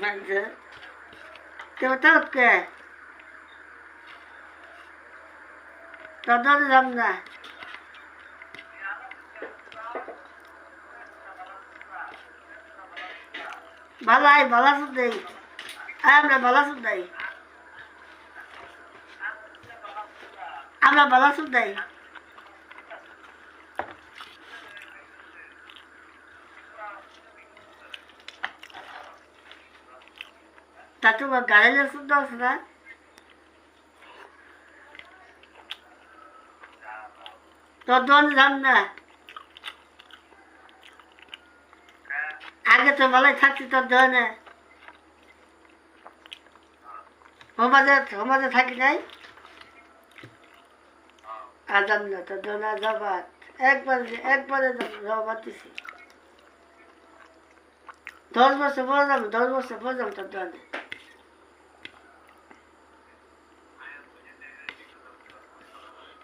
মানছে কেউ তাও কে তোর যাম না ভালো আই ভালো সুদ দেই আমরা ভালো সুদ দেই আমরা ভালো সুদ দেই তা তোমার গাড়িলে সুদ দাও না তোর দোকানে যাম না আগে তো ভালোই থাকছি তোর দোকানে সমাজে থাকি নাই আর যাম না তোর দোকানে জবাত একবারে জবাত দিছি 10 বছর পরে যাবো 10 বছর পরে যাবো তোর দোকানে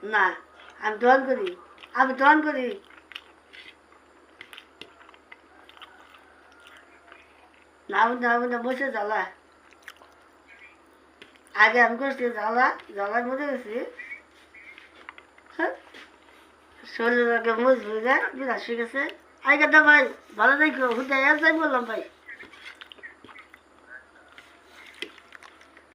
না আমি দোকান করি না বসে জ্বালা আগে আমি করছি জ্বালার মধ্যে গেছি হ্যাঁ শরীর আগে মজবুত বিরাট শিখেছে আগে তো ভাই ভালো দেখো হুদায় যাই বললাম ভাই